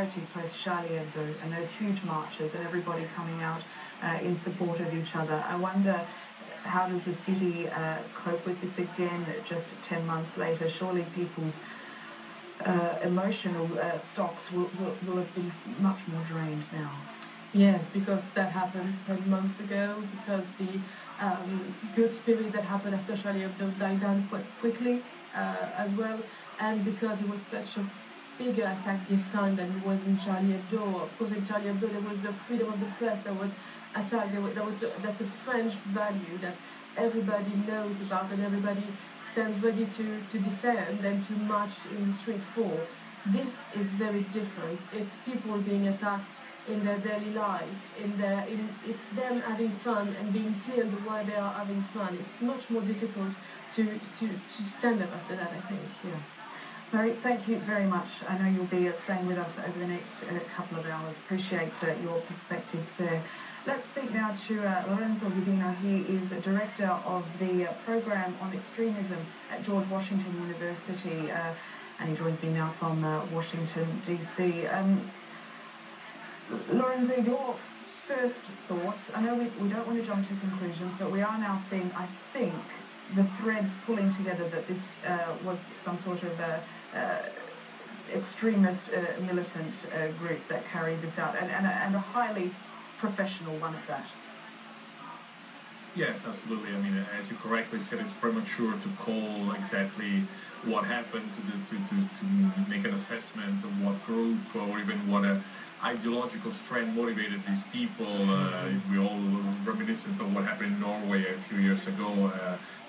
solidarity post Charlie Hebdo and those huge marches and everybody coming out in support of each other. I wonder, how does the city cope with this again, just 10 months later? Surely people's emotional stocks will have been much more drained now. Yes, because that happened 10 months ago, because the good spirit that happened after Charlie Hebdo died down quite quickly as well, and because it was such a bigger attack this time than it was in Charlie Hebdo. Of course, in Charlie Hebdo there was the freedom of the press that was attacked. That's a French value that everybody knows about and everybody stands ready to defend and to march in the street for. This is very different. It's people being attacked in their daily life, it's them having fun and being killed while they are having fun. It's much more difficult to stand up after that, I think. Yeah. Marie, thank you very much. I know you'll be staying with us over the next couple of hours. Appreciate your perspectives there. Let's speak now to Lorenzo Udina. He is a director of the program on extremism at George Washington University, and he joins me now from Washington, D.C. Lorenzo, your first thoughts. I know we don't want to jump to conclusions, but we are now seeing, I think, the threads pulling together that this was some sort of extremist militant group that carried this out, and a highly professional one at that. Yes, absolutely. I mean, as you correctly said, it's premature to call exactly what happened, to make an assessment of what group or even what ideological strand motivated these people. We all reminiscent of what happened in Norway a few years ago,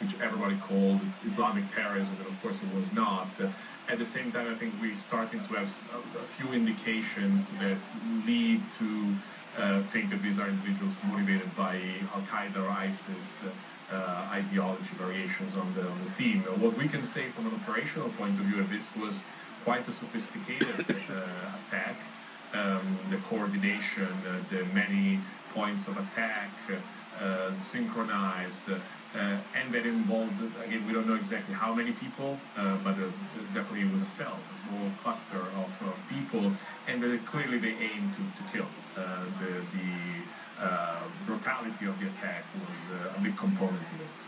which everybody called Islamic terrorism, and of course it was not. At the same time, I think we're starting to have a few indications that lead to think that these are individuals motivated by Al-Qaeda or ISIS ideology variations on the theme. What we can say from an operational point of view, this was quite a sophisticated attack. The coordination, the many points of attack, synchronized, and that involved, again, we don't know exactly how many people, but definitely it was a cell, a small cluster of people, and clearly they aimed to kill. The brutality of the attack was a big component of it.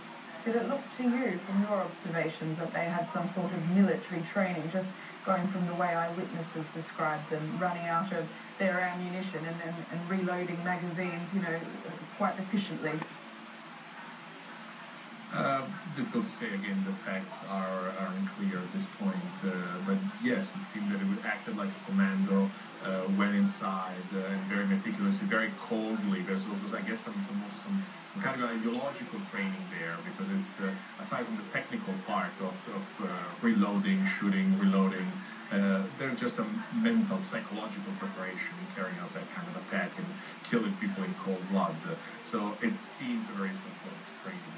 Did it look to you, from your observations, that they had some sort of military training, just going from the way eyewitnesses described them, running out of their ammunition and reloading magazines, quite efficiently? Difficult to say. Again, the facts are unclear at this point. But yes, it seemed that it acted like a commando, went inside and very meticulously, very coldly. There's also, I guess, some kind of ideological training there, because it's aside from the technical part of reloading, shooting, reloading, there's just a mental, psychological preparation in carrying out that kind of attack and killing people in cold blood. So it seems a very simple training.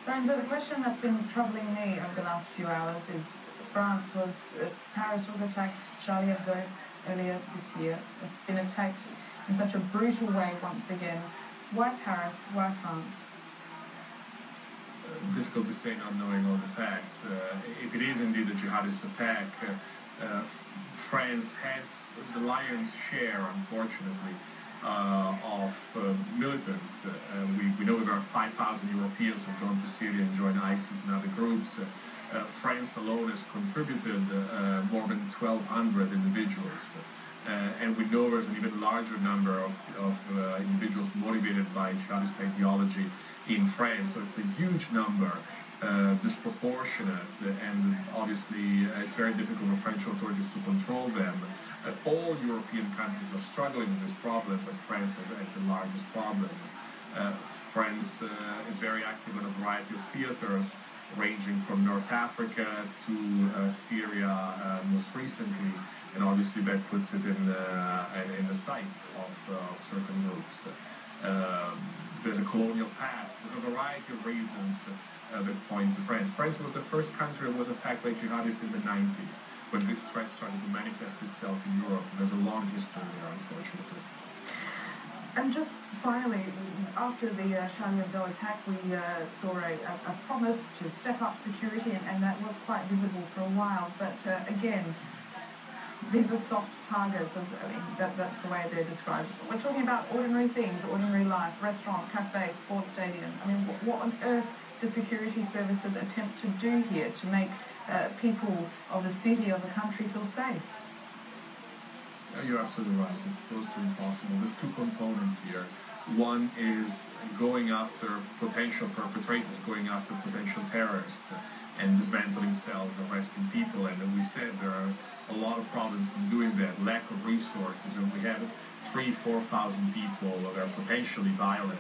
Lorenzo, the question that's been troubling me over the last few hours is Paris was attacked, Charlie Hebdo, earlier this year. It's been attacked in such a brutal way once again. Why Paris? Why France? Difficult to say, not knowing all the facts. If it is indeed a jihadist attack, France has the lion's share, unfortunately, of militants. We know there are 5,000 Europeans who have gone to Syria and joined ISIS and other groups. France alone has contributed more than 1,200 individuals. And we know there's an even larger number of individuals motivated by jihadist ideology in France. So it's a huge number, disproportionate, and obviously it's very difficult for French authorities to control them. All European countries are struggling with this problem, but France has the largest problem. France is very active in a variety of theaters, ranging from North Africa to Syria most recently, and obviously that puts it in the sight of certain groups. There's a colonial past. There's a variety of reasons that point to France. France was the first country that was attacked by jihadists in the 90s, when this threat started to manifest itself in Europe. There's a long history there, unfortunately. And just finally, after the Charlie Hebdo attack, we saw a promise to step up security, and that was quite visible for a while. But again, these are soft targets. That's the way they're described. We're talking about ordinary things, ordinary life, restaurant, cafe, sports stadium. I mean, what on earth do security services attempt to do here to make people of a city, of a country feel safe? You're absolutely right. It's close to impossible. There's two components here. One is going after potential perpetrators, going after potential terrorists, and dismantling cells, arresting people. And we said there are a lot of problems in doing that. Lack of resources. When we have 3,000 to 4,000 people that are potentially violent,